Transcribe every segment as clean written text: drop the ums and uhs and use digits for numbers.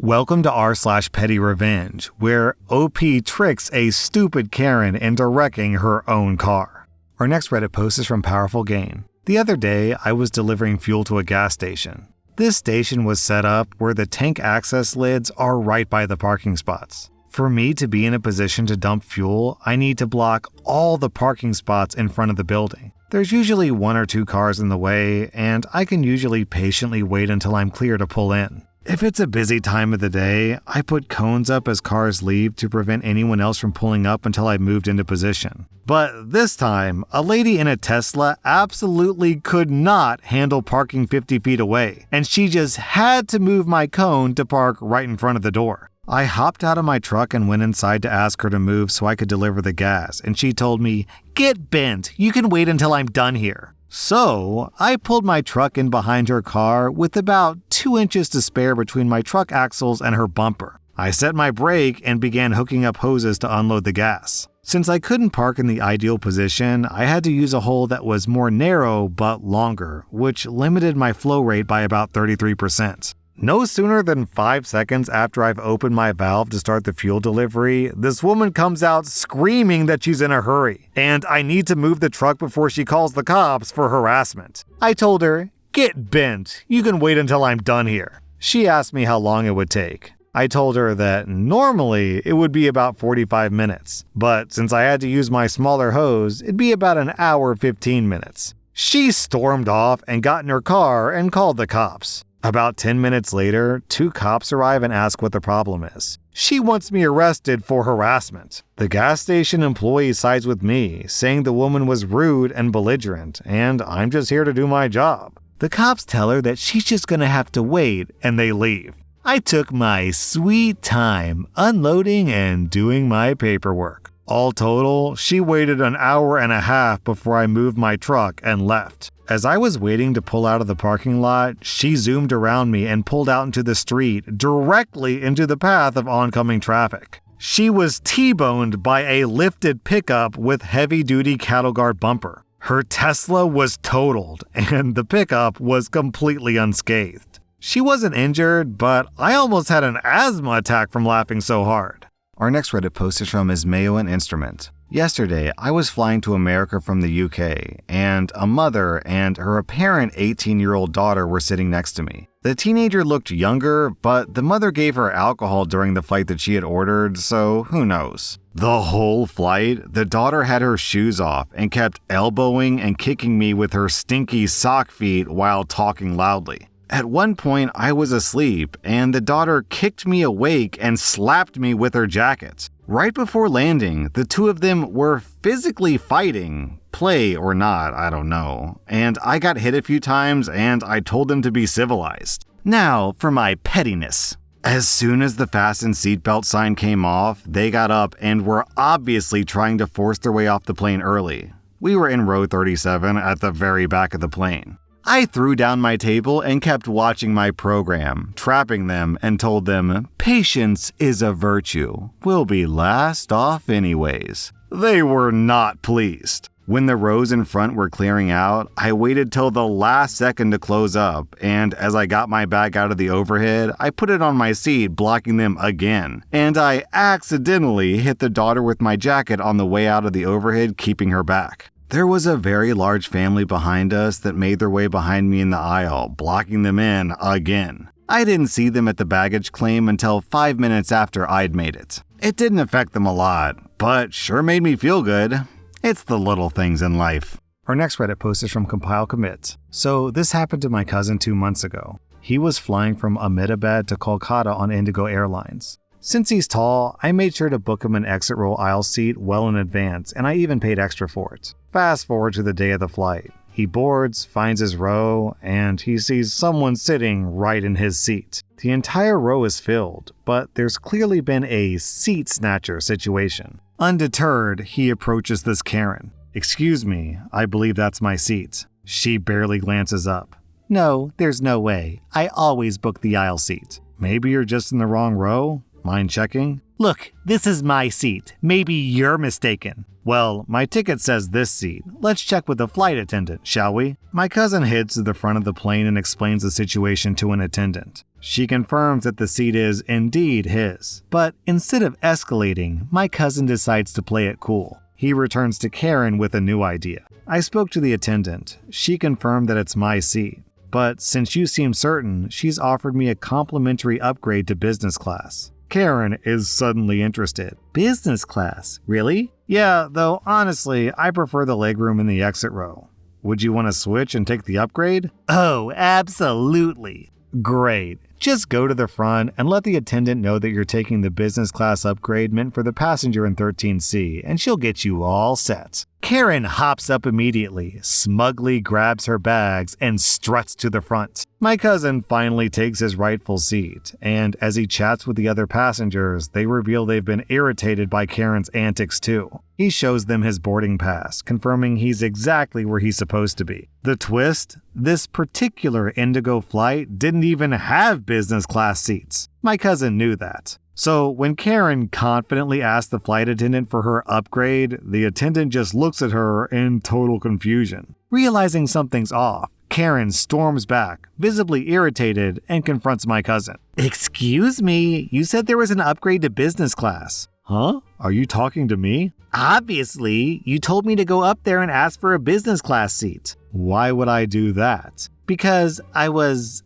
Welcome to rSlash where OP tricks a stupid Karen into wrecking her own car. Our next Reddit post is from Powerful Gain. The other day, I was delivering fuel to a gas station. This station was set up where the tank access lids are right by the parking spots. For me to be in a position to dump fuel, I need to block all the parking spots in front of the building. There's usually one or two cars in the way, and I can usually patiently wait until I'm clear to pull in. If it's a busy time of the day, I put cones up as cars leave to prevent anyone else from pulling up until I've moved into position. But this time, a lady in a Tesla absolutely could not handle parking 50 feet away, and she just had to move my cone to park right in front of the door. I hopped out of my truck and went inside to ask her to move so I could deliver the gas, and she told me, "Get bent, you can wait until I'm done here." So, I pulled my truck in behind her car with about 2 inches to spare between my truck axles and her bumper. I set my brake and began hooking up hoses to unload the gas. Since I couldn't park in the ideal position, I had to use a hole that was more narrow but longer, which limited my flow rate by about 33%. No sooner than 5 seconds after I've opened my valve to start the fuel delivery, this woman comes out screaming that she's in a hurry, and I need to move the truck before she calls the cops for harassment. I told her, "Get bent, you can wait until I'm done here." She asked me how long it would take. I told her that normally it would be about 45 minutes, but since I had to use my smaller hose, it'd be about an hour 15 minutes. She stormed off and got in her car and called the cops. About 10 minutes later, 2 cops arrive and ask what the problem is. She wants me arrested for harassment. The gas station employee sides with me, saying the woman was rude and belligerent, and I'm just here to do my job. The cops tell her that she's just gonna have to wait, and they leave. I took my sweet time unloading and doing my paperwork. All total, she waited an hour and a half before I moved my truck and left. As I was waiting to pull out of the parking lot, she zoomed around me and pulled out into the street, directly into the path of oncoming traffic. She was T-boned by a lifted pickup with heavy-duty cattle guard bumper. Her Tesla was totaled, and the pickup was completely unscathed. She wasn't injured, but I almost had an asthma attack from laughing so hard. Our next Reddit post is from Ismail and Instrument. Yesterday, I was flying to America from the UK, and a mother and her apparent 18-year-old daughter were sitting next to me. The teenager looked younger, but the mother gave her alcohol during the flight that she had ordered, so who knows. The whole flight, the daughter had her shoes off and kept elbowing and kicking me with her stinky sock feet while talking loudly. At one point, I was asleep, and the daughter kicked me awake and slapped me with her jacket. Right before landing, the two of them were physically fighting. Play or not, I don't know. And I got hit a few times, and I told them to be civilized. Now for my pettiness. As soon as the fasten seatbelt sign came off, they got up and were obviously trying to force their way off the plane early. We were in row 37 at the very back of the plane. I threw down my table and kept watching my program, trapping them, and told them, "Patience is a virtue. We'll be last off anyways." They were not pleased. When the rows in front were clearing out, I waited till the last second to close up, and as I got my bag out of the overhead, I put it on my seat, blocking them again. And I accidentally hit the daughter with my jacket on the way out of the overhead, keeping her back. There was a very large family behind us that made their way behind me in the aisle, blocking them in again. I didn't see them at the baggage claim until 5 minutes after I'd made it. It didn't affect them a lot, but sure made me feel good. It's the little things in life. Our next Reddit post is from Compile Commit. So this happened to my cousin 2 months ago. He was flying from Ahmedabad to Kolkata on Indigo Airlines. Since he's tall, I made sure to book him an exit row aisle seat well in advance, and I even paid extra for it. Fast forward to the day of the flight. He boards, finds his row, and he sees someone sitting right in his seat. The entire row is filled, but there's clearly been a seat snatcher situation. Undeterred, he approaches this Karen. "Excuse me, I believe that's my seat." She barely glances up. "No, there's no way. I always book the aisle seat." "Maybe you're just in the wrong row? Mind checking?" "Look, this is my seat. Maybe you're mistaken." "Well, my ticket says this seat. Let's check with the flight attendant, shall we?" My cousin heads to the front of the plane and explains the situation to an attendant. She confirms that the seat is indeed his. But instead of escalating, my cousin decides to play it cool. He returns to Karen with a new idea. I spoke to the attendant. She confirmed that it's my seat. But since you seem certain, she's offered me a complimentary upgrade to business class. Karen is suddenly interested. Business class? Really? Yeah, though honestly, I prefer the legroom in the exit row. Would you want to switch and take the upgrade? Oh, absolutely. Great. Just go to the front and let the attendant know that you're taking the business class upgrade meant for the passenger in 13C, and she'll get you all set. Karen hops up immediately, smugly grabs her bags, and struts to the front. My cousin finally takes his rightful seat, and as he chats with the other passengers, they reveal they've been irritated by Karen's antics too. He shows them his boarding pass, confirming he's exactly where he's supposed to be. The twist? This particular Indigo flight didn't even have business class seats. My cousin knew that. So when Karen confidently asks the flight attendant for her upgrade, the attendant just looks at her in total confusion. Realizing something's off, Karen storms back, visibly irritated, and confronts my cousin. Excuse me, you said there was an upgrade to business class. Huh? Are you talking to me? Obviously, you told me to go up there and ask for a business class seat. Why would I do that? Because I was,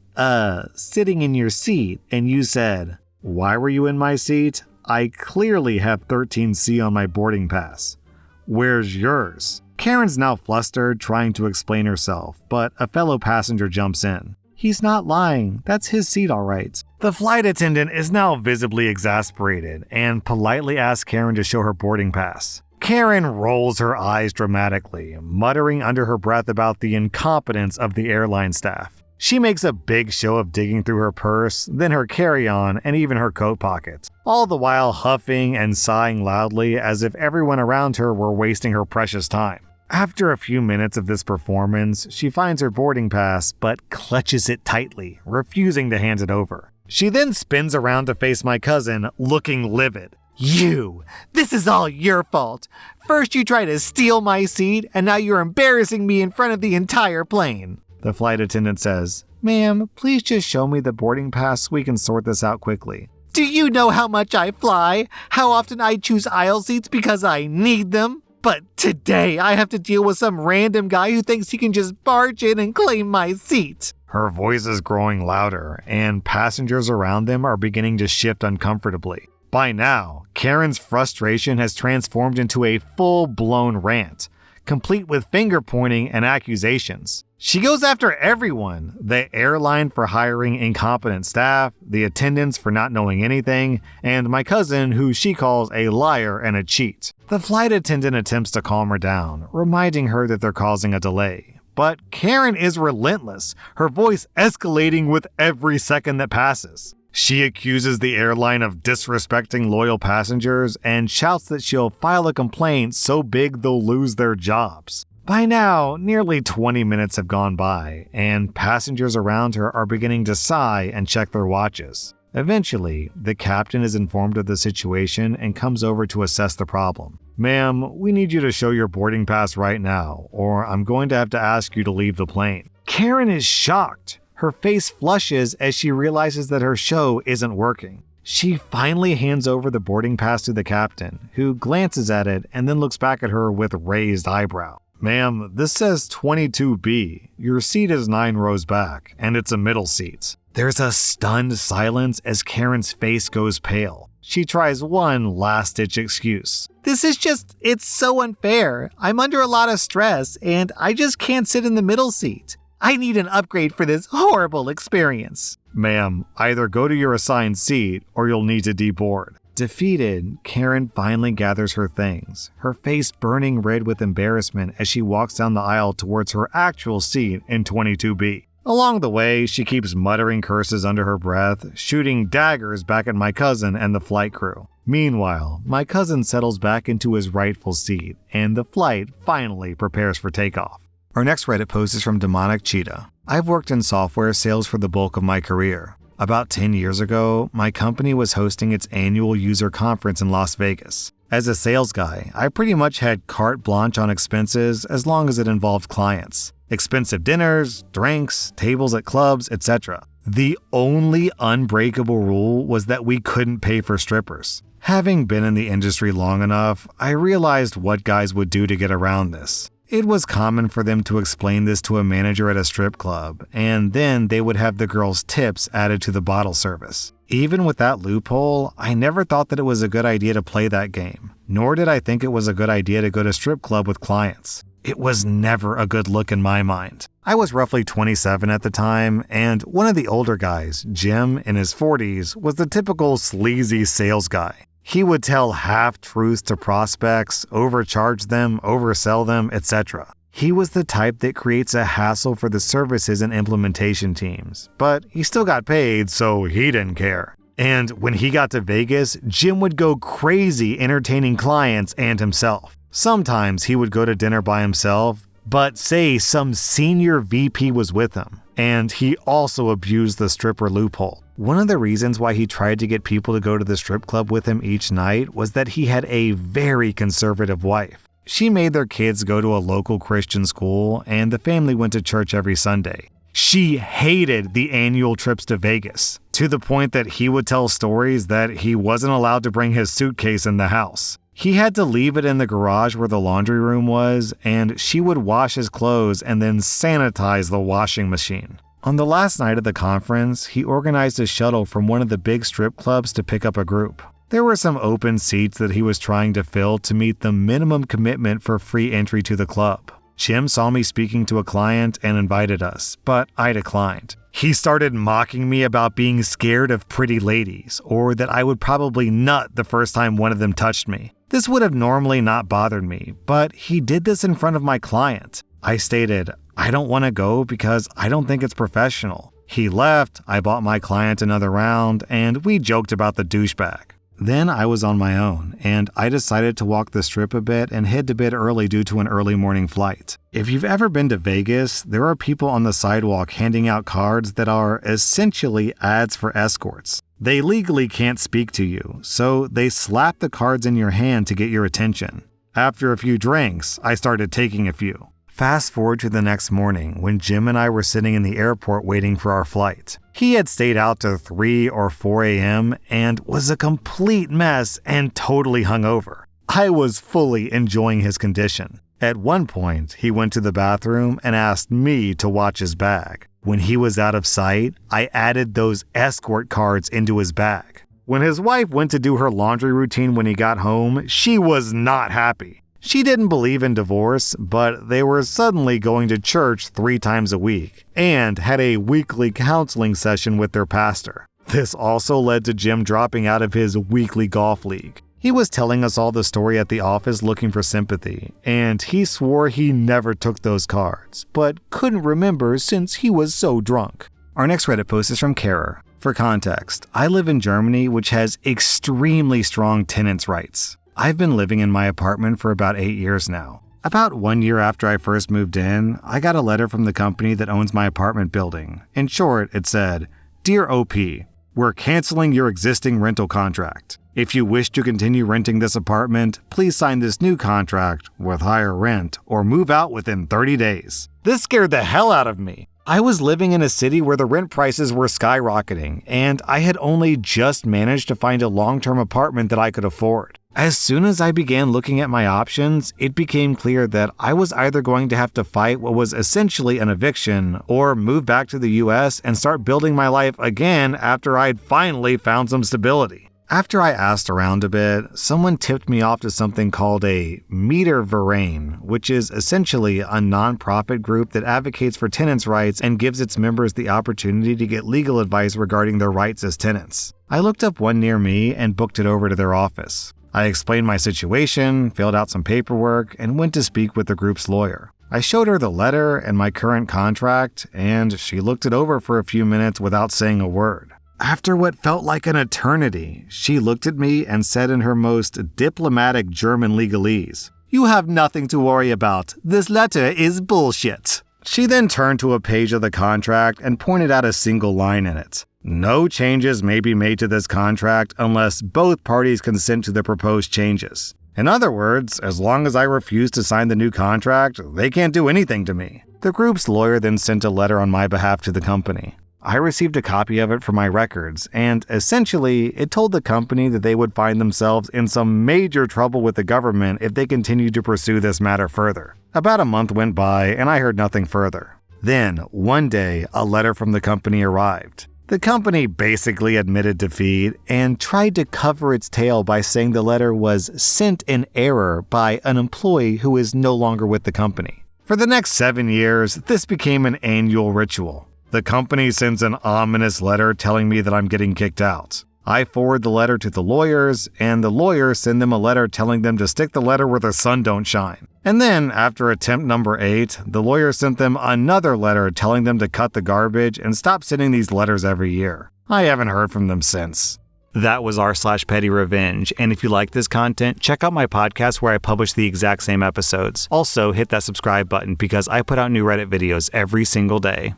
sitting in your seat and you said, why were you in my seat? I clearly have 13C on my boarding pass. Where's yours? Karen's now flustered, trying to explain herself, but a fellow passenger jumps in. He's not lying. That's his seat, all right. The flight attendant is now visibly exasperated and politely asks Karen to show her boarding pass. Karen rolls her eyes dramatically, muttering under her breath about the incompetence of the airline staff. She makes a big show of digging through her purse, then her carry-on, and even her coat pocket, all the while huffing and sighing loudly as if everyone around her were wasting her precious time. After a few minutes of this performance, she finds her boarding pass but clutches it tightly, refusing to hand it over. She then spins around to face my cousin, looking livid. You! This is all your fault! First you try to steal my seat, and now you're embarrassing me in front of the entire plane. The flight attendant says, Ma'am, please just show me the boarding pass so we can sort this out quickly. Do you know how much I fly? How often I choose aisle seats because I need them? But today I have to deal with some random guy who thinks he can just barge in and claim my seat. Her voice is growing louder, and passengers around them are beginning to shift uncomfortably. By now, Karen's frustration has transformed into a full-blown rant, complete with finger-pointing and accusations. She goes after everyone, the airline for hiring incompetent staff, the attendants for not knowing anything, and my cousin who she calls a liar and a cheat. The flight attendant attempts to calm her down, reminding her that they're causing a delay. But Karen is relentless, her voice escalating with every second that passes. She accuses the airline of disrespecting loyal passengers and shouts that she'll file a complaint so big they'll lose their jobs. By now, nearly 20 minutes have gone by, and passengers around her are beginning to sigh and check their watches. Eventually, the captain is informed of the situation and comes over to assess the problem. Ma'am, we need you to show your boarding pass right now, or I'm going to have to ask you to leave the plane. Karen is shocked. Her face flushes as she realizes that her show isn't working. She finally hands over the boarding pass to the captain, who glances at it and then looks back at her with raised eyebrow. Ma'am, this says 22B. Your seat is 9 rows back, and it's a middle seat. There's a stunned silence as Karen's face goes pale. She tries one last-ditch excuse. It's so unfair. I'm under a lot of stress, and I just can't sit in the middle seat. I need an upgrade for this horrible experience. Ma'am, either go to your assigned seat, or you'll need to deboard. Defeated, Karen finally gathers her things, her face burning red with embarrassment as she walks down the aisle towards her actual seat in 22B. Along the way, she keeps muttering curses under her breath, shooting daggers back at my cousin and the flight crew. Meanwhile, my cousin settles back into his rightful seat, and the flight finally prepares for takeoff. Our next Reddit post is from Demonic Cheetah. I've worked in software sales for the bulk of my career. About 10 years ago, my company was hosting its annual user conference in Las Vegas. As a sales guy, I pretty much had carte blanche on expenses as long as it involved clients. Expensive dinners, drinks, tables at clubs, etc. The only unbreakable rule was that we couldn't pay for strippers. Having been in the industry long enough, I realized what guys would do to get around this. It was common for them to explain this to a manager at a strip club, and then they would have the girls' tips added to the bottle service. Even with that loophole, I never thought that it was a good idea to play that game, nor did I think it was a good idea to go to strip club with clients. It was never a good look in my mind. I was roughly 27 at the time, and one of the older guys, Jim, in his 40s, was the typical sleazy sales guy. He would tell half-truths to prospects, overcharge them, oversell them, etc. He was the type that creates a hassle for the services and implementation teams, but he still got paid, so he didn't care. And when he got to Vegas, Jim would go crazy entertaining clients and himself. Sometimes he would go to dinner by himself, but say some senior VP was with him, and he also abused the stripper loophole. One of the reasons why he tried to get people to go to the strip club with him each night was that he had a very conservative wife. She made their kids go to a local Christian school, and the family went to church every Sunday. She hated the annual trips to Vegas, to the point that he would tell stories that he wasn't allowed to bring his suitcase in the house. He had to leave it in the garage where the laundry room was, and she would wash his clothes and then sanitize the washing machine. On the last night of the conference, he organized a shuttle from one of the big strip clubs to pick up a group. There were some open seats that he was trying to fill to meet the minimum commitment for free entry to the club. Jim saw me speaking to a client and invited us, but I declined. He started mocking me about being scared of pretty ladies, or that I would probably nut the first time one of them touched me. This would have normally not bothered me, but he did this in front of my client. I stated, I don't want to go because I don't think it's professional. He left, I bought my client another round, and we joked about the douchebag. Then I was on my own, and I decided to walk the strip a bit and head to bed early due to an early morning flight. If you've ever been to Vegas, there are people on the sidewalk handing out cards that are essentially ads for escorts. They legally can't speak to you, so they slap the cards in your hand to get your attention. After a few drinks, I started taking a few. Fast forward to the next morning when Jim and I were sitting in the airport waiting for our flight. He had stayed out to 3 or 4 a.m. and was a complete mess and totally hungover. I was fully enjoying his condition. At one point, he went to the bathroom and asked me to watch his bag. When he was out of sight, I added those escort cards into his bag. When his wife went to do her laundry routine when he got home, she was not happy. She didn't believe in divorce, but they were suddenly going to church 3 times a week and had a weekly counseling session with their pastor. This also led to Jim dropping out of his weekly golf league. He was telling us all the story at the office looking for sympathy, and he swore he never took those cards, but couldn't remember since he was so drunk. Our next Reddit post is from Kara. For context, I live in Germany, which has extremely strong tenants' rights. I've been living in my apartment for about 8 years now. About 1 year after I first moved in, I got a letter from the company that owns my apartment building. In short, it said, "Dear OP, we're canceling your existing rental contract. If you wish to continue renting this apartment, please sign this new contract with higher rent or move out within 30 days. This scared the hell out of me. I was living in a city where the rent prices were skyrocketing, and I had only just managed to find a long-term apartment that I could afford. As soon as I began looking at my options, it became clear that I was either going to have to fight what was essentially an eviction or move back to the US and start building my life again after I'd finally found some stability. After I asked around a bit, someone tipped me off to something called a Pettyrevenge, which is essentially a non-profit group that advocates for tenants' rights and gives its members the opportunity to get legal advice regarding their rights as tenants. I looked up one near me and booked it over to their office. I explained my situation, filled out some paperwork, and went to speak with the group's lawyer. I showed her the letter and my current contract, and she looked it over for a few minutes without saying a word. After what felt like an eternity, she looked at me and said in her most diplomatic German legalese, "You have nothing to worry about. This letter is bullshit." She then turned to a page of the contract and pointed out a single line in it. No changes may be made to this contract unless both parties consent to the proposed changes. In other words, as long as I refuse to sign the new contract, they can't do anything to me. The group's lawyer then sent a letter on my behalf to the company. I received a copy of it for my records, and essentially, it told the company that they would find themselves in some major trouble with the government if they continued to pursue this matter further. About a month went by, and I heard nothing further. Then, one day, a letter from the company arrived. The company basically admitted defeat and tried to cover its tail by saying the letter was sent in error by an employee who is no longer with the company. For the next 7 years, this became an annual ritual. The company sends an ominous letter telling me that I'm getting kicked out. I forward the letter to the lawyers, and the lawyers send them a letter telling them to stick the letter where the sun don't shine. And then, after attempt number 8, the lawyers sent them another letter telling them to cut the garbage and stop sending these letters every year. I haven't heard from them since. That was rSlash, and if you like this content, check out my podcast where I publish the exact same episodes. Also, hit that subscribe button because I put out new Reddit videos every single day.